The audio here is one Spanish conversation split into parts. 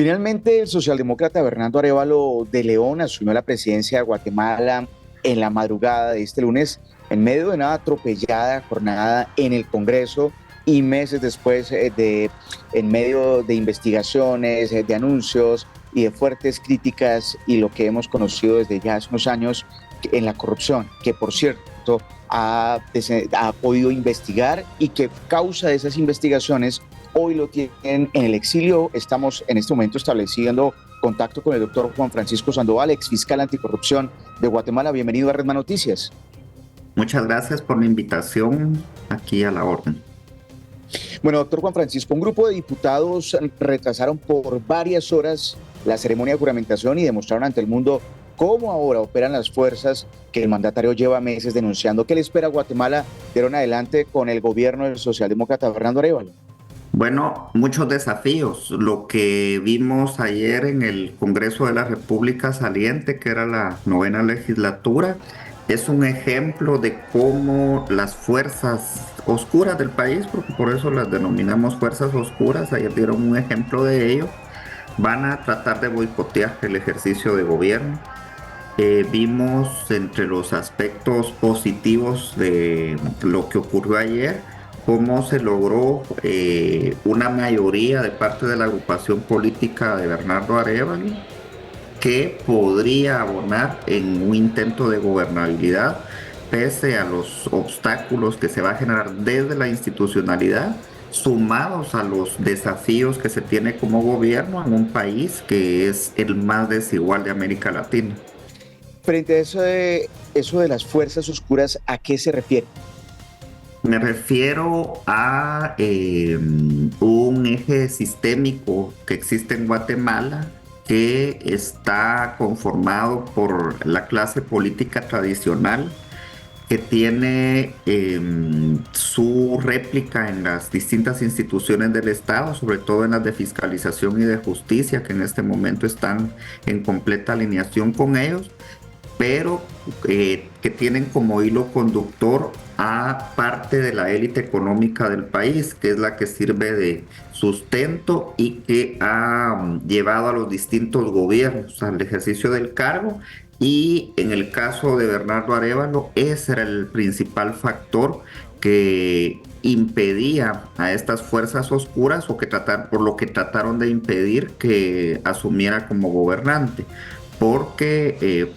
Finalmente, el socialdemócrata Bernardo Arévalo de León asumió la presidencia de Guatemala en la madrugada de este lunes, en medio de una atropellada jornada en el Congreso y meses después en medio de investigaciones, de anuncios y de fuertes críticas y lo que hemos conocido desde ya hace unos años en la corrupción, que por cierto ha podido investigar y que causa de esas investigaciones hoy lo tienen en el exilio. Estamos en este momento estableciendo contacto con el doctor Juan Francisco Sandoval, ex fiscal anticorrupción de Guatemala. Bienvenido a Redman Noticias. Muchas gracias por la invitación, aquí a la orden. Bueno, doctor Juan Francisco, un grupo de diputados retrasaron por varias horas la ceremonia de juramentación y demostraron ante el mundo cómo ahora operan las fuerzas que el mandatario lleva meses denunciando. ¿Qué le espera a Guatemala de ahora en adelante con el gobierno del socialdemócrata Bernardo Arévalo? Bueno, muchos desafíos. Lo que vimos ayer en el Congreso de la República saliente, que era la 9ª legislatura, es un ejemplo de cómo las fuerzas oscuras del país, porque por eso las denominamos fuerzas oscuras, ayer dieron un ejemplo de ello, van a tratar de boicotear el ejercicio de gobierno. Vimos entre los aspectos positivos de lo que ocurrió ayer, cómo se logró una mayoría de parte de la agrupación política de Bernardo Arévalo que podría abonar en un intento de gobernabilidad pese a los obstáculos que se va a generar desde la institucionalidad, sumados a los desafíos que se tiene como gobierno en un país que es el más desigual de América Latina. Frente a eso de las fuerzas oscuras, ¿a qué se refiere? Me refiero a un eje sistémico que existe en Guatemala que está conformado por la clase política tradicional que tiene su réplica en las distintas instituciones del Estado, sobre todo en las de fiscalización y de justicia, que en este momento están en completa alineación con ellos, pero que tienen como hilo conductor a parte de la élite económica del país, que es la que sirve de sustento y que ha llevado a los distintos gobiernos al ejercicio del cargo. Y en el caso de Bernardo Arévalo, ese era el principal factor que impedía a estas fuerzas oscuras por lo que trataron de impedir que asumiera como gobernante, porque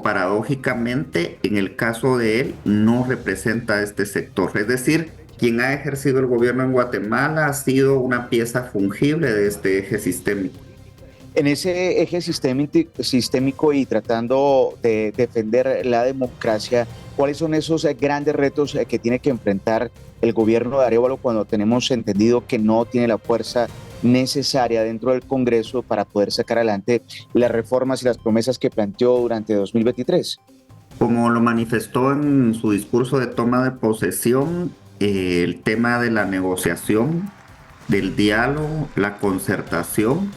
paradójicamente, en el caso de él, no representa a este sector. Es decir, quien ha ejercido el gobierno en Guatemala ha sido una pieza fungible de este eje sistémico. En ese eje sistémico y tratando de defender la democracia, ¿cuáles son esos grandes retos que tiene que enfrentar el gobierno de Arévalo cuando tenemos entendido que no tiene la fuerza necesaria dentro del Congreso para poder sacar adelante las reformas y las promesas que planteó durante 2023? Como lo manifestó en su discurso de toma de posesión, el tema de la negociación, del diálogo, la concertación,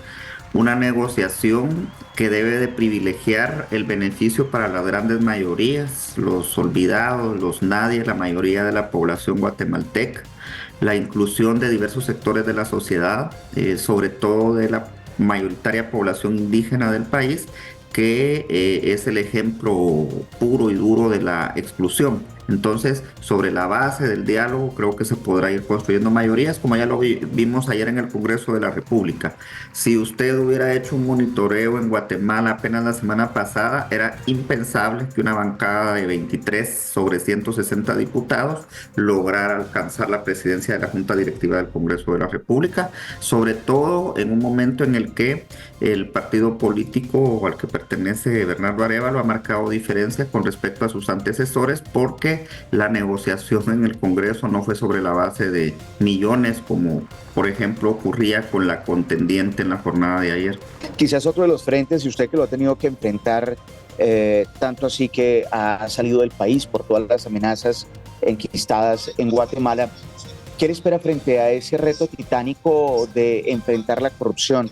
una negociación que debe de privilegiar el beneficio para las grandes mayorías, los olvidados, los nadie, la mayoría de la población guatemalteca, la inclusión de diversos sectores de la sociedad, sobre todo de la mayoritaria población indígena del país, que es el ejemplo puro y duro de la exclusión. Entonces, sobre la base del diálogo, creo que se podrá ir construyendo mayorías, como ya lo vimos ayer en el Congreso de la República. Si usted hubiera hecho un monitoreo en Guatemala apenas la semana pasada, era impensable que una bancada de 23 sobre 160 diputados lograra alcanzar la presidencia de la Junta Directiva del Congreso de la República, sobre todo en un momento en el que el partido político al que pertenece Bernardo Arévalo ha marcado diferencia con respecto a sus antecesores, porque la negociación en el Congreso no fue sobre la base de millones, como por ejemplo ocurría con la contendiente en la jornada de ayer. Quizás otro de los frentes, y usted que lo ha tenido que enfrentar, tanto así que ha salido del país por todas las amenazas enquistadas en Guatemala, ¿qué le espera frente a ese reto titánico de enfrentar la corrupción,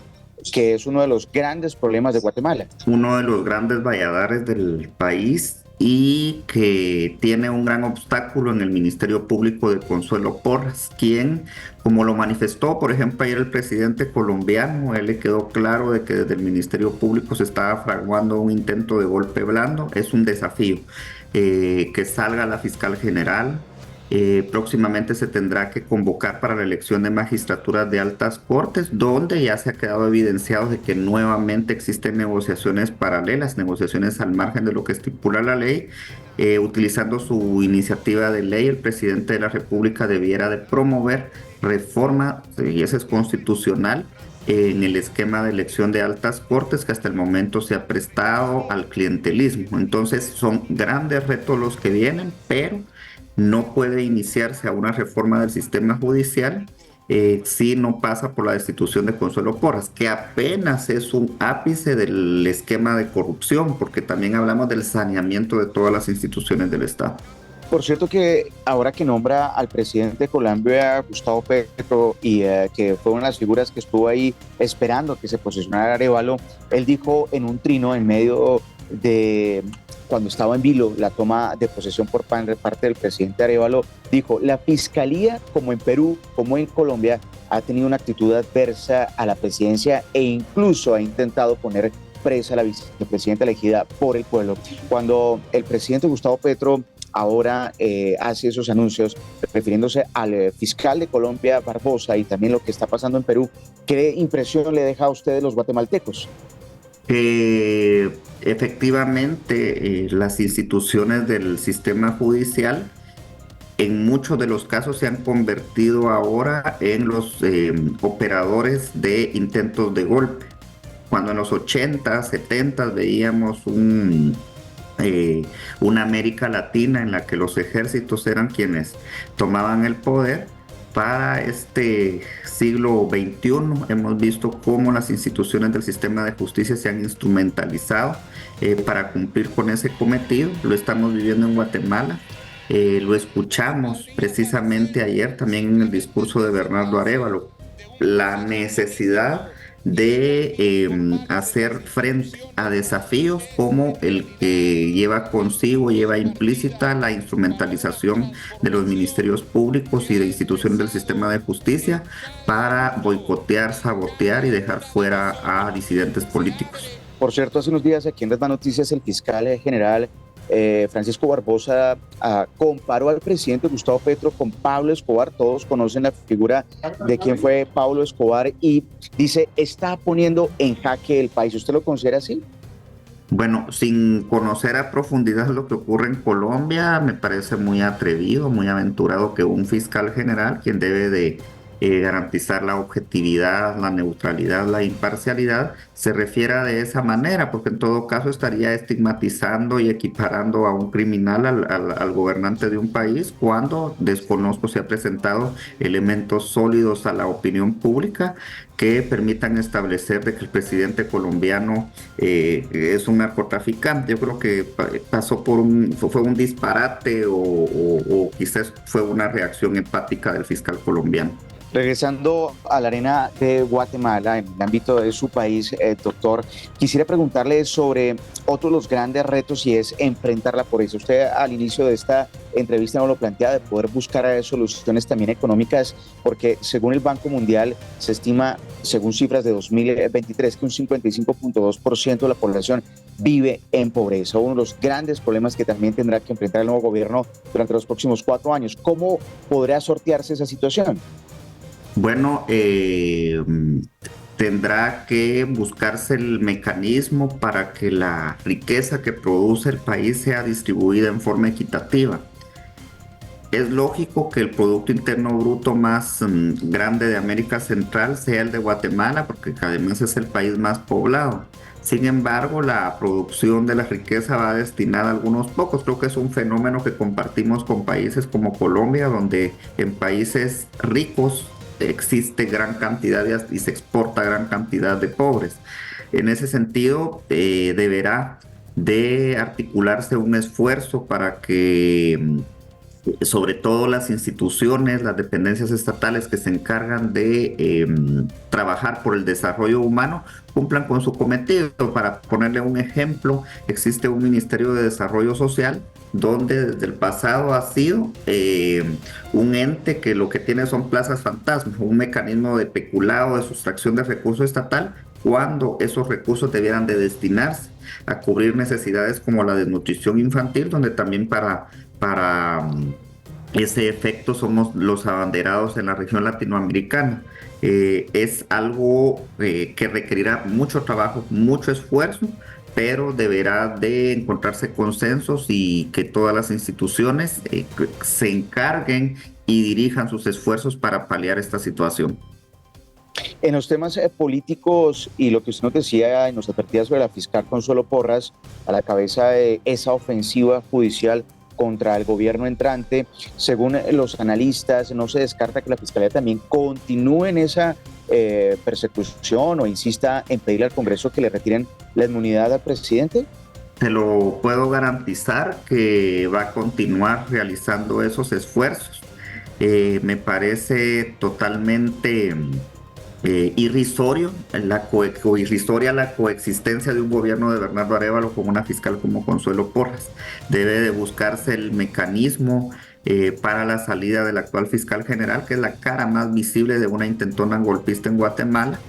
que es uno de los grandes problemas de Guatemala? Uno de los grandes valladares del país y que tiene un gran obstáculo en el Ministerio Público de Consuelo Porras, quien, como lo manifestó, por ejemplo, ayer el presidente colombiano, a él le quedó claro de que desde el Ministerio Público se estaba fraguando un intento de golpe blando. Es un desafío que salga la fiscal general. Próximamente se tendrá que convocar para la elección de magistraturas de altas cortes, donde ya se ha quedado evidenciado de que nuevamente existen negociaciones paralelas, negociaciones al margen de lo que estipula la ley. Utilizando su iniciativa de ley, el presidente de la República debiera de promover reforma, y esa es constitucional, en el esquema de elección de altas cortes que hasta el momento se ha prestado al clientelismo. Entonces son grandes retos los que vienen, pero no puede iniciarse a una reforma del sistema judicial si no pasa por la destitución de Consuelo Porras, que apenas es un ápice del esquema de corrupción, porque también hablamos del saneamiento de todas las instituciones del Estado. Por cierto que ahora que nombra al presidente de Colombia, Gustavo Petro, y que fue una de las figuras que estuvo ahí esperando que se posicionara Arévalo, él dijo en un trino en medio de cuando estaba en vilo la toma de posesión por parte del presidente Arévalo, dijo: la fiscalía, como en Perú, como en Colombia, ha tenido una actitud adversa a la presidencia e incluso ha intentado poner presa a la vicepresidenta elegida por el pueblo. Cuando el presidente Gustavo Petro ahora hace esos anuncios refiriéndose al fiscal de Colombia, Barbosa, y también lo que está pasando en Perú, ¿qué impresión le deja a ustedes los guatemaltecos? Efectivamente, las instituciones del sistema judicial en muchos de los casos se han convertido ahora en los operadores de intentos de golpe. Cuando en los 80, 70 veíamos una América Latina en la que los ejércitos eran quienes tomaban el poder, para este siglo XXI hemos visto cómo las instituciones del sistema de justicia se han instrumentalizado para cumplir con ese cometido. Lo estamos viviendo en Guatemala. Lo escuchamos precisamente ayer también en el discurso de Bernardo Arévalo, la necesidad de hacer frente a desafíos como el que lleva consigo, lleva implícita la instrumentalización de los ministerios públicos y de instituciones del sistema de justicia para boicotear, sabotear y dejar fuera a disidentes políticos. Por cierto, hace unos días aquí en las Noticias el fiscal general Francisco Barbosa comparó al presidente Gustavo Petro con Pablo Escobar. Todos conocen la figura de quién fue Pablo Escobar y dice, está poniendo en jaque el país. ¿Usted lo considera así? Bueno, sin conocer a profundidad lo que ocurre en Colombia, me parece muy atrevido, muy aventurado que un fiscal general, quien debe de garantizar la objetividad, la neutralidad, la imparcialidad, se refiera de esa manera, porque en todo caso estaría estigmatizando y equiparando a un criminal al gobernante de un país, cuando desconozco si ha presentado elementos sólidos a la opinión pública que permitan establecer de que el presidente colombiano es un narcotraficante. Yo creo que pasó por fue un disparate o quizás fue una reacción empática del fiscal colombiano. Regresando a la arena de Guatemala, en el ámbito de su país, doctor, quisiera preguntarle sobre otro de los grandes retos y es enfrentar la pobreza. Usted al inicio de esta entrevista nos lo plantea, de poder buscar soluciones también económicas, porque según el Banco Mundial se estima, según cifras de 2023, que un 55.2% de la población vive en pobreza. Uno de los grandes problemas que también tendrá que enfrentar el nuevo gobierno durante los próximos 4 años. ¿Cómo podrá sortearse esa situación? Bueno, tendrá que buscarse el mecanismo para que la riqueza que produce el país sea distribuida en forma equitativa. Es lógico que el Producto Interno Bruto más grande de América Central sea el de Guatemala, porque además es el país más poblado. Sin embargo, la producción de la riqueza va destinada a algunos pocos. Creo que es un fenómeno que compartimos con países como Colombia, donde en países ricos existe gran cantidad y se exporta gran cantidad de pobres. En ese sentido, deberá de articularse un esfuerzo para que sobre todo las instituciones, las dependencias estatales que se encargan de trabajar por el desarrollo humano, cumplan con su cometido. Para ponerle un ejemplo, existe un Ministerio de Desarrollo Social donde desde el pasado ha sido un ente que lo que tiene son plazas fantasmas, un mecanismo de peculado, de sustracción de recursos estatal, cuando esos recursos debieran de destinarse a cubrir necesidades como la desnutrición infantil, donde también para ese efecto somos los abanderados en la región latinoamericana. Es algo que requerirá mucho trabajo, mucho esfuerzo, pero deberá de encontrarse consensos y que todas las instituciones se encarguen y dirijan sus esfuerzos para paliar esta situación. En los temas políticos y lo que usted nos decía y nos advertía sobre la fiscal Consuelo Porras a la cabeza de esa ofensiva judicial contra el gobierno entrante, según los analistas, no se descarta que la Fiscalía también continúe en esa persecución o insista en pedirle al Congreso que le retiren la inmunidad al presidente. Te lo puedo garantizar que va a continuar realizando esos esfuerzos. Me parece totalmente irrisoria la coexistencia de un gobierno de Bernardo Arévalo con una fiscal como Consuelo Porras. Debe de buscarse el mecanismo para la salida del actual fiscal general, que es la cara más visible de una intentona golpista en Guatemala.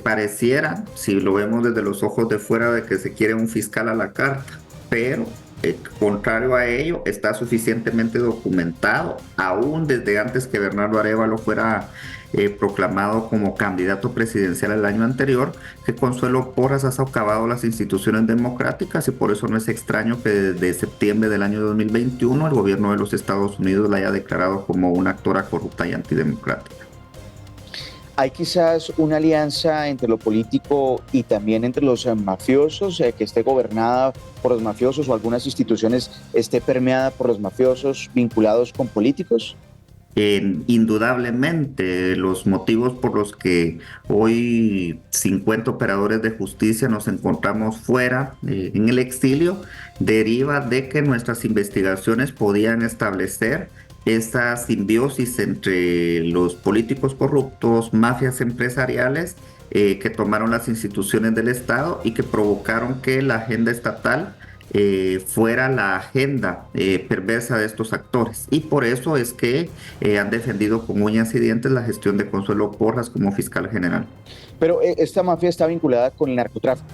Pareciera, si lo vemos desde los ojos de fuera, de que se quiere un fiscal a la carta, pero contrario a ello, está suficientemente documentado, aún desde antes que Bernardo Arévalo fuera proclamado como candidato presidencial el año anterior, que Consuelo Porras ha socavado las instituciones democráticas, y por eso no es extraño que desde septiembre del año 2021 el gobierno de los Estados Unidos la haya declarado como una actora corrupta y antidemocrática. ¿Hay quizás una alianza entre lo político y también entre los mafiosos, que esté gobernada por los mafiosos, o algunas instituciones esté permeada por los mafiosos vinculados con políticos? Indudablemente, los motivos por los que hoy 50 operadores de justicia nos encontramos fuera, en el exilio, deriva de que nuestras investigaciones podían establecer esa simbiosis entre los políticos corruptos, mafias empresariales, que tomaron las instituciones del Estado y que provocaron que la agenda estatal fuera la agenda perversa de estos actores. Y por eso es que han defendido con uñas y dientes la gestión de Consuelo Porras como fiscal general. Pero esta mafia está vinculada con el narcotráfico.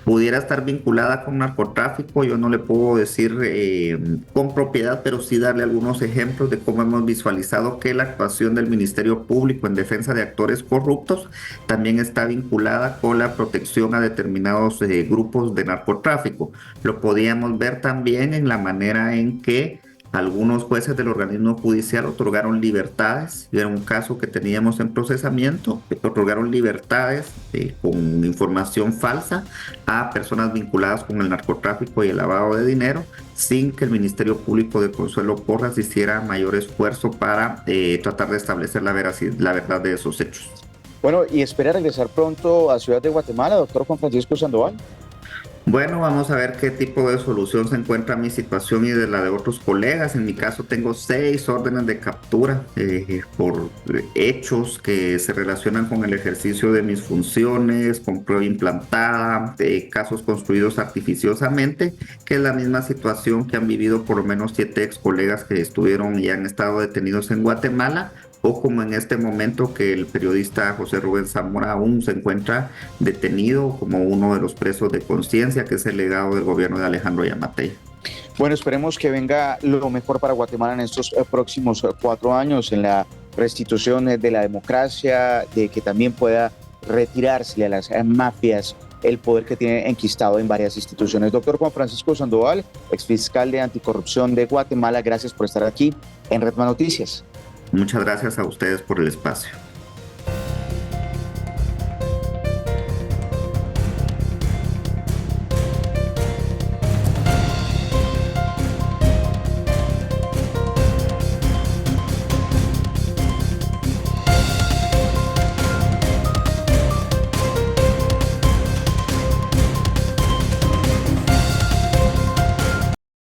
Pudiera estar vinculada con narcotráfico, yo no le puedo decir con propiedad, pero sí darle algunos ejemplos de cómo hemos visualizado que la actuación del Ministerio Público en defensa de actores corruptos también está vinculada con la protección a determinados grupos de narcotráfico. Lo podíamos ver también en la manera en que algunos jueces del organismo judicial otorgaron libertades, y era un caso que teníamos en procesamiento, otorgaron libertades con información falsa a personas vinculadas con el narcotráfico y el lavado de dinero, sin que el Ministerio Público de Consuelo Porras hiciera mayor esfuerzo para tratar de establecer la verdad de esos hechos. Bueno, y espera regresar pronto a Ciudad de Guatemala, doctor Juan Francisco Sandoval. Bueno, vamos a ver qué tipo de solución se encuentra mi situación y de la de otros colegas. En mi caso tengo 6 órdenes de captura por hechos que se relacionan con el ejercicio de mis funciones, con prueba implantada, casos construidos artificiosamente, que es la misma situación que han vivido por lo menos 7 ex colegas que estuvieron y han estado detenidos en Guatemala, o como en este momento que el periodista José Rubén Zamora aún se encuentra detenido como uno de los presos de conciencia, que es el legado del gobierno de Alejandro Yamatei. Bueno, esperemos que venga lo mejor para Guatemala en estos próximos 4 años, en la restitución de la democracia, de que también pueda retirarse a las mafias el poder que tiene enquistado en varias instituciones. Doctor Juan Francisco Sandoval, exfiscal de anticorrupción de Guatemala, gracias por estar aquí en Redman Noticias. Muchas gracias a ustedes por el espacio.